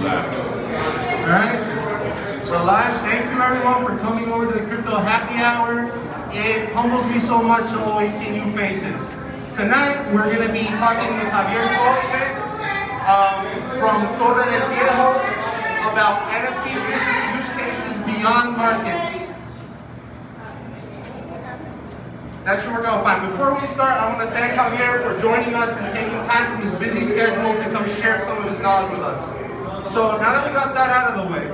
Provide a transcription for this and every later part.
Alright? So last, thank you everyone for coming over to the Crypto Happy Hour. It humbles me so much to always see new faces. Tonight, we're going to be talking with Javier Cosme from Torre del Viejo about NFT business use cases beyond markets. That's what we're going to find. Before we start, I want to thank Javier for joining us and taking time from his busy schedule to come share some of his knowledge with us. So now that we got that out of the way,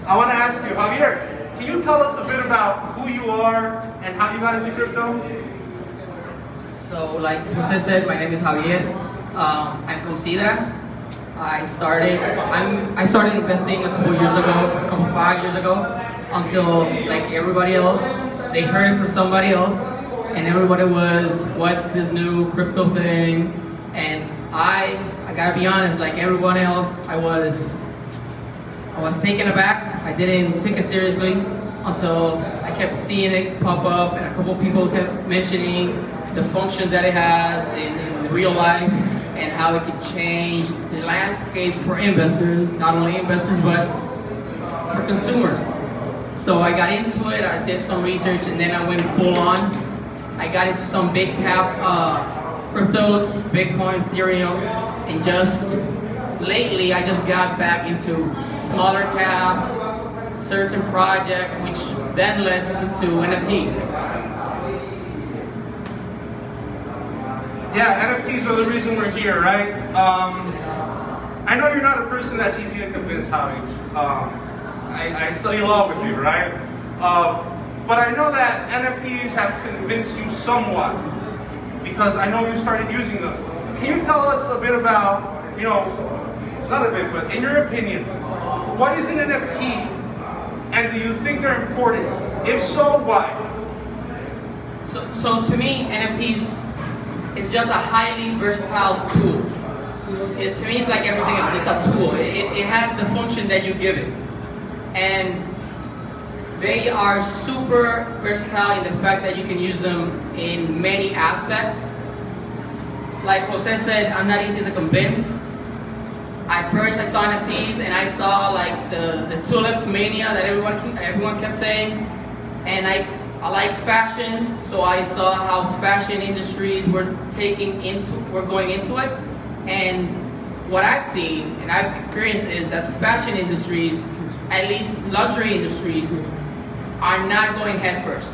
I want to ask you, Javier, can you tell us a bit about who you are and how you got into crypto? So, like Jose said, my name is Javier. I'm from Sidra. I started investing a couple 5 years ago, until like everybody else, they heard it from somebody else, and everybody was, what's this new crypto thing? And I gotta be honest, like everyone else, I was taken aback. I didn't take it seriously until I kept seeing it pop up, and a couple people kept mentioning the functions that it has in real life and how it could change the landscape for investors, not only investors, but for consumers. So I got into it, I did some research, and then I went full on. I got into some big cap cryptos, Bitcoin, Ethereum, and just lately I just got back into smaller caps, certain projects, which then led into NFTs. Yeah, NFTs are the reason we're here, right? I know you're not a person that's easy to convince, Javi. I study law with you, right? But I know that NFTs have convinced you somewhat, because I know you started using them. Can you tell us a bit about, not a bit, but in your opinion, what is an NFT, and do you think they're important? If so, why? So to me, NFTs is just a highly versatile tool. To me, it's like everything else. It's a tool. It has the function that you give it. And they are super versatile in the fact that you can use them in many aspects. Like Jose said, I'm not easy to convince. At first I saw NFTs and I saw like the tulip mania that everyone kept saying, and I like fashion, so I saw how fashion industries were going into it. And what I've seen and I've experienced is that fashion industries, at least luxury industries, are not going headfirst.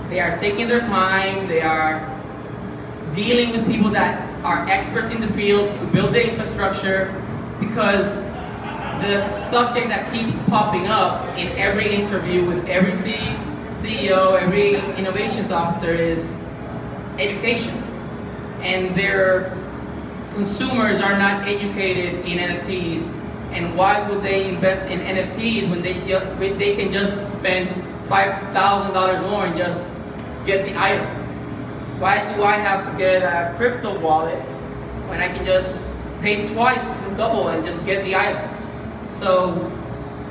They are taking their time, they are dealing with people that are experts in the fields to build the infrastructure, because the subject that keeps popping up in every interview with every CEO, every innovations officer is education. And their consumers are not educated in NFTs. And why would they invest in NFTs when they can just spend $5,000 more and just get the item? Why do I have to get a crypto wallet when I can just pay twice and double and just get the item? So,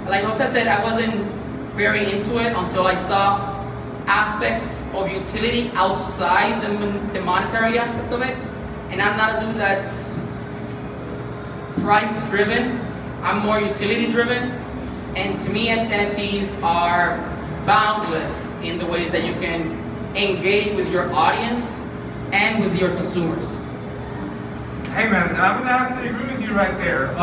like Jose said, I wasn't very into it until I saw aspects of utility outside the monetary aspect of it. And I'm not a dude that's price driven. I'm more utility driven. And to me, NFTs are boundless in the ways that you can engage with your audience and with your consumers. Hey man, I'm gonna have to agree with you right there.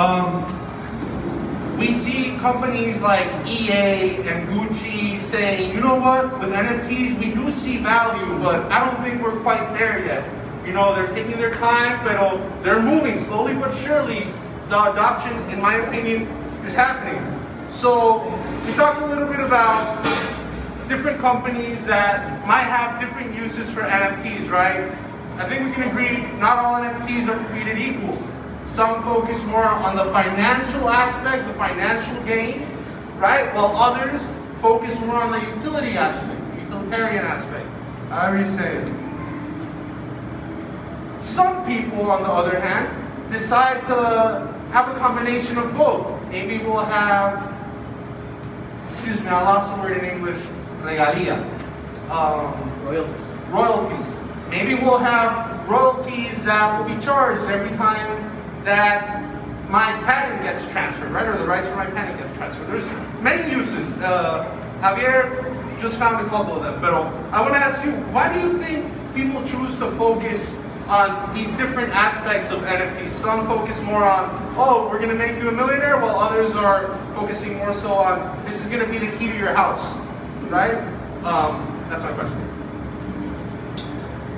We see companies like EA and Gucci saying, you know what, with NFTs we do see value, but I don't think we're quite there yet. They're taking their time, but they're moving slowly but surely. The adoption, in my opinion, is happening. So we talked a little bit about different companies that might have different uses for NFTs, right? I think we can agree not all NFTs are created equal. Some focus more on the financial aspect, the financial gain, right? While others focus more on the utility aspect, the utilitarian aspect. I already said it. Some people, on the other hand, decide to have a combination of both. Maybe we'll have, excuse me, I lost the word in English, regalia. Royalties. Maybe we'll have royalties that will be charged every time that my patent gets transferred, right? Or the rights for my patent gets transferred. There's many uses. Javier just found a couple of them. But I want to ask you, why do you think people choose to focus on these different aspects of NFTs? Some focus more on, oh, we're going to make you a millionaire, while others are focusing more so on, this is going to be the key to your house, right? That's my question.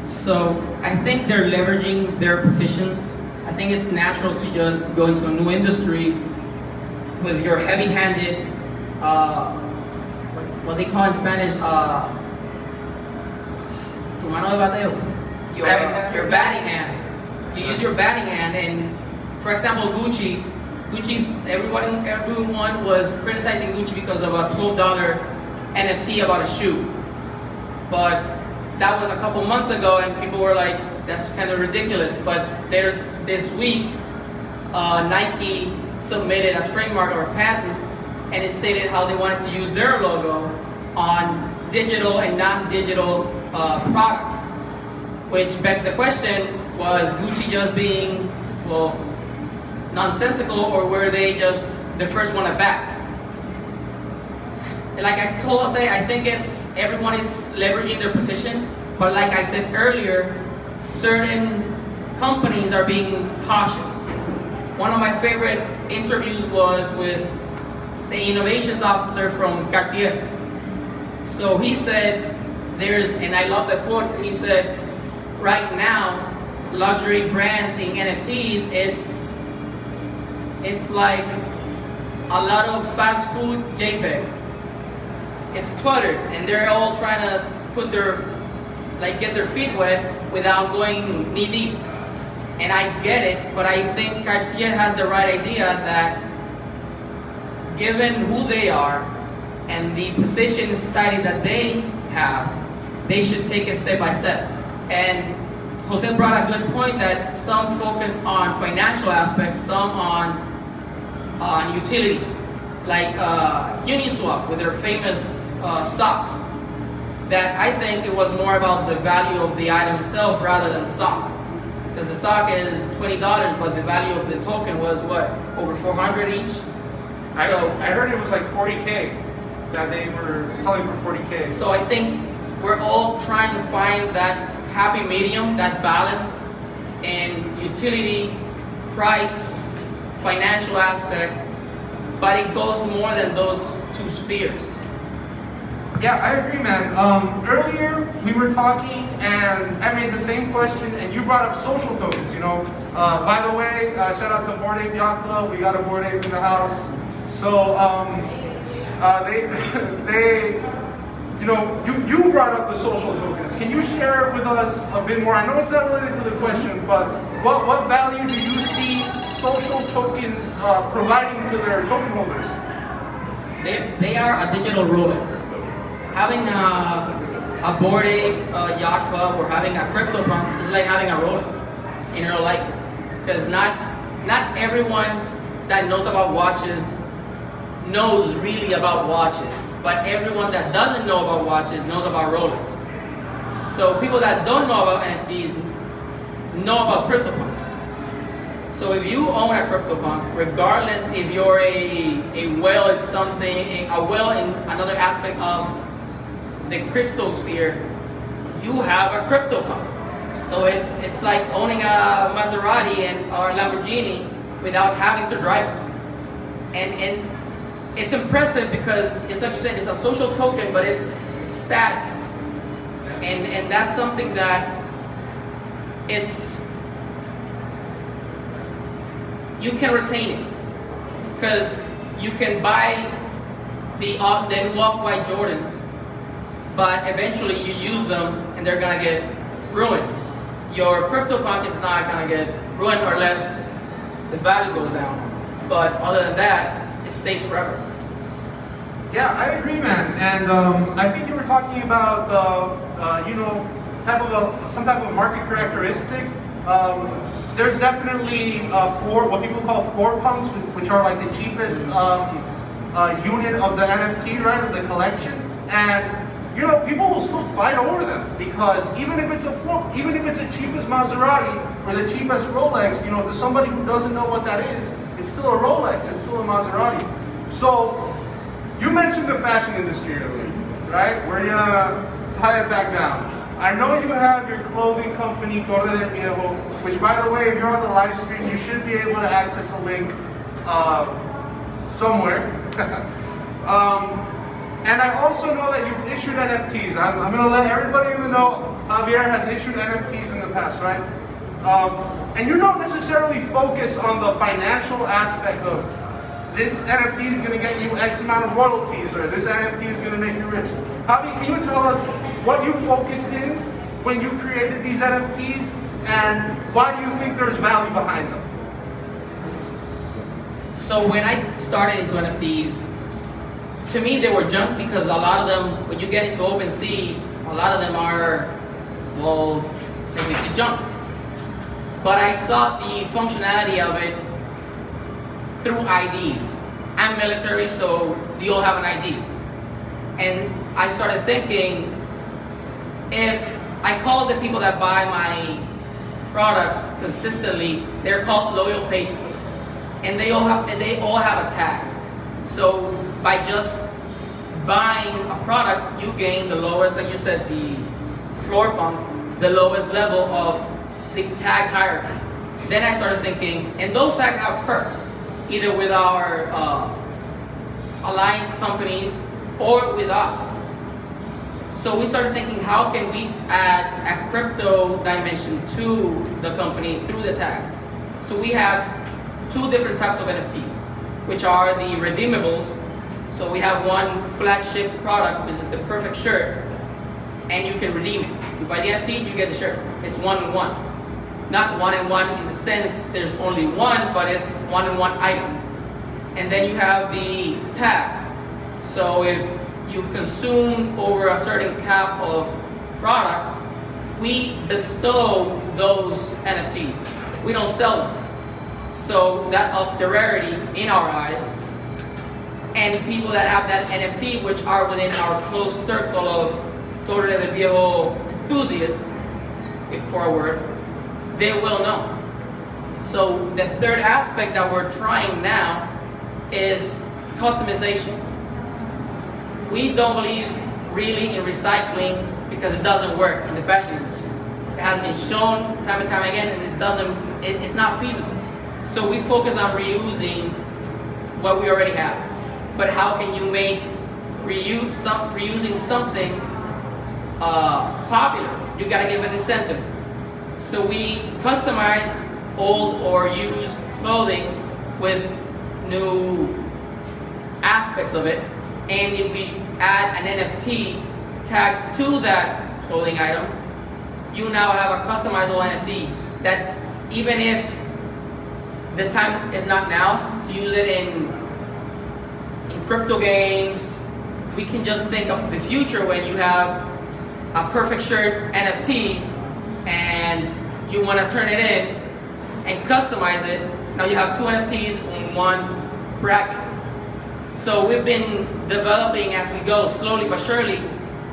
So I think they're leveraging their positions. I think it's natural to just go into a new industry with your heavy-handed, what they call in Spanish, tu mano de bateo. Your batting hand. You use your batting hand, and for example, Gucci, everyone was criticizing Gucci because of a $12 NFT about a shoe. But that was a couple months ago, and people were like, that's kind of ridiculous. But this week, Nike submitted a trademark or a patent, and it stated how they wanted to use their logo on digital and non-digital products. Which begs the question, was Gucci just being, well, nonsensical, or were they just the first one to back? Like I think everyone is leveraging their position, but like I said earlier, certain companies are being cautious. One of my favorite interviews was with the innovations officer from Cartier. So he said, and I love the quote, he said, right now, luxury brands in NFTs, it's like a lot of fast food JPEGs. It's cluttered, and they're all trying to get their feet wet without going knee deep. And I get it, but I think Cartier has the right idea that given who they are and the position in society that they have, they should take it step by step. And Jose brought a good point that some focus on financial aspects, some on utility, like Uniswap with their famous socks. That I think it was more about the value of the item itself rather than the sock. Because the sock is $20, but the value of the token was what, over $400 each? I heard it was like $40K that they were selling for $40K. So I think we're all trying to find that happy medium, that balance in utility, price, financial aspect, but it goes more than those two spheres. Yeah, I agree, man. Earlier we were talking, and I made the same question, and you brought up social tokens. By the way, shout out to Bored Ape Yacht Club. We got a Bored Ape in the house. So you brought up the social tokens. Can you share with us a bit more? I know it's not related to the question, but what value do you see social tokens providing to their token holders? They are a digital Rolex. Having a Bored Ape Yacht Club or having a CryptoPunks is like having a Rolex in real life. Because not everyone that knows about watches knows really about watches. But everyone that doesn't know about watches knows about Rolex. So people that don't know about NFTs know about CryptoPunks. So if you own a CryptoPunk, regardless if you're a whale is something, a whale in another aspect of the crypto sphere, you have a CryptoPunk. So it's like owning a Maserati or a Lamborghini without having to drive it. And it's impressive because it's like you said, it's a social token, but it's status. And that's something that you can retain it. Because you can buy the new Off-White Jordans, but eventually you use them and they're gonna get ruined. Your CryptoPunk is not gonna get ruined unless the value goes down. But other than that, it stays forever. Yeah, I agree, man. And I think you were talking about some type of market characteristic. There's definitely what people call floor punks, which are like the cheapest unit of the NFT, right, of the collection. And people will still fight over them because even if it's the cheapest Maserati or the cheapest Rolex, to somebody who doesn't know what that is It's still a Rolex, it's still a Maserati. So, you mentioned the fashion industry earlier, right? We're gonna tie it back down. I know you have your clothing company, Torre del Viejo, which by the way, if you're on the live stream, you should be able to access a link somewhere. And I also know that you've issued NFTs. I'm gonna let everybody in the know, Javier has issued NFTs in the past, right? And you don't necessarily focus on the financial aspect of this NFT is gonna get you X amount of royalties, or this NFT is gonna make you rich. Javi, can you tell us what you focused in when you created these NFTs, and why do you think there's value behind them? So when I started into NFTs, to me they were junk because a lot of them, when you get into OpenSea, a lot of them are, well, technically junk. But I saw the functionality of it through IDs. I'm military, so you all have an ID. And I started thinking, if I call the people that buy my products consistently, they're called loyal patrons, and they all have a tag. So by just buying a product, you gain the lowest, like you said, the floor pumps, the lowest level of the tag hierarchy. Then I started thinking, and those tags have perks, either with our alliance companies or with us. So we started thinking, how can we add a crypto dimension to the company through the tags? So we have two different types of NFTs, which are the redeemables. So we have one flagship product, which is the perfect shirt, and you can redeem it. You buy the NFT, you get the shirt. It's one-in-one. Not one-in-one in the sense there's only one, but it's one-in-one item. And then you have the tags. So if you've consumed over a certain cap of products, we bestow those NFTs. We don't sell them. So that ups the rarity in our eyes. And people that have that NFT, which are within our close circle of Torre del Viejo enthusiasts, if for a word, they will know. So the third aspect that we're trying now is customization. We don't believe really in recycling because it doesn't work in the fashion industry. It has been shown time and time again, and it's not feasible. So we focus on reusing what we already have. But how can you make reusing something popular? You gotta give an incentive. So we customize old or used clothing with new aspects of it. And if we add an NFT tag to that clothing item, you now have a customizable NFT that even if the time is not now to use it in crypto games, we can just think of the future when you have a perfect shirt NFT and you want to turn it in and customize it. Now you have two NFTs in one bracket. So we've been developing as we go, slowly but surely,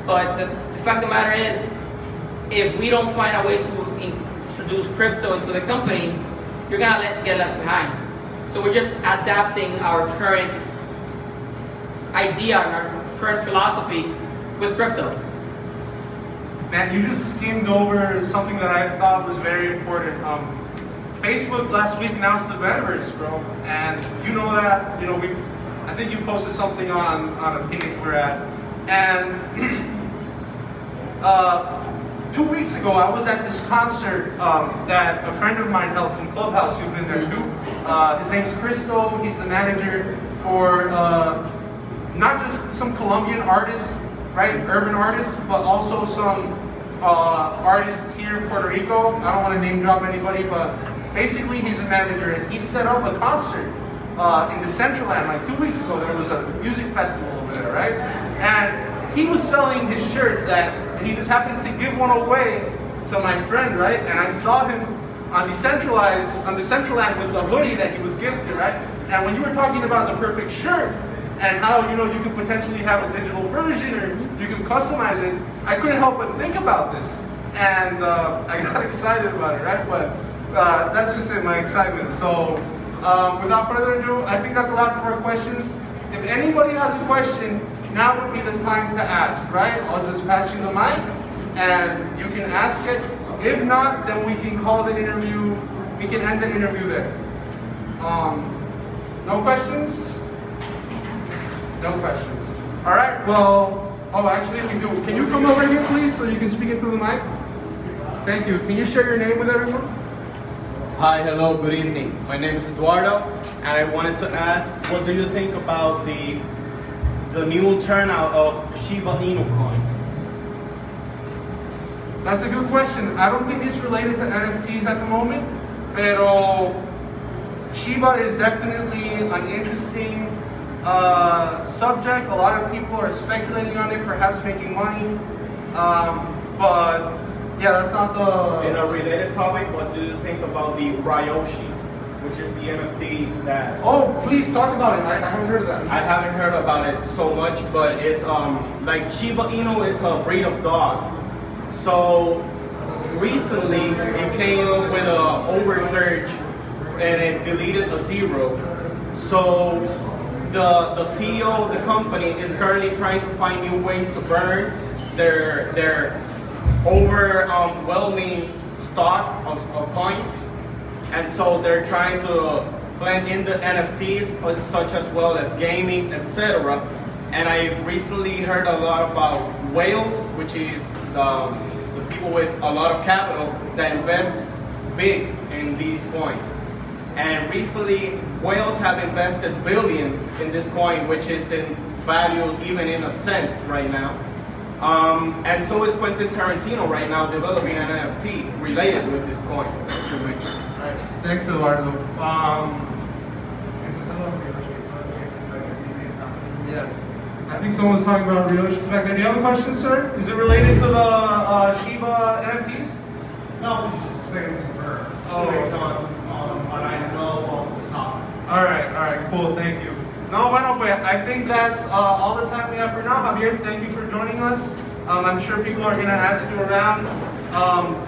but the fact of the matter is, if we don't find a way to introduce crypto into the company, you're gonna get left behind. So we're just adapting our current idea and our current philosophy with crypto. Man, you just skimmed over something that I thought was very important. Facebook last week announced the metaverse, bro, and you know that, I think you posted something on a page we're at, and 2 weeks ago I was at this concert that a friend of mine held from Clubhouse. You've been there too. His name's Cristo. He's the manager for not just some Colombian artists, right, urban artists, but also some artists here in Puerto Rico. I don't want to name drop anybody, but basically he's a manager, and he set up a concert in the Central Land like 2 weeks ago. There was a music festival over there, right? And he was selling his shirts and he just happened to give one away to my friend, right? And I saw him on the Central Land with the hoodie that he was gifted, right? And when you were talking about the perfect shirt and how you could potentially have a digital version or you can customize it, I couldn't help but think about this, and I got excited about it, right? But that's just in my excitement. So Without further ado, I think that's the last of our questions. If anybody has a question, now would be the time to ask, right? I'll just pass you the mic and you can ask it. If not, then we can call the interview, we can end the interview there. No questions? No questions. All right, well, oh, actually we do. Can you come over here, please, so you can speak into the mic? Thank you. Can you share your name with everyone? Hi, hello, good evening. My name is Eduardo, and I wanted to ask, what do you think about the new turnout of Shiba Inu coin? That's a good question. I don't think it's related to NFTs at the moment, pero Shiba is definitely an interesting subject. A lot of people are speculating on it, perhaps making money, but yeah, that's not the... In a related topic, what do you think about the Ryoshis, which is the NFT that... Oh, please talk about it. I haven't heard of that. I haven't heard about it so much, but it's like Shiba Inu is a breed of dog. So recently it came up with an oversearch and it deleted the zero. So the CEO of the company is currently trying to find new ways to burn their overwhelming stock of coins, and so they're trying to blend in the NFTs such as well as gaming, etc. And I've recently heard a lot about whales, which is the people with a lot of capital that invest big in these coins. And recently, whales have invested billions in this coin, which is in value even in a cent right now. And so is Quentin Tarantino right now developing an NFT related with this coin. Thanks, Eduardo. Yeah, I think someone's talking about Ryoshis back there. Do you have a question, sir? Is it related to the Shiba NFTs? No, it's just explaining to her. Oh. Based on what I know of the topic. All right, cool, thank you. No, bueno, pues, I think that's all the time we have for now. Javier, thank you for joining us. I'm sure people are going to ask you around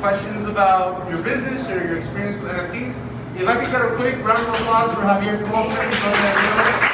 questions about your business or your experience with NFTs. If I could get a quick round of applause for Javier Cosme.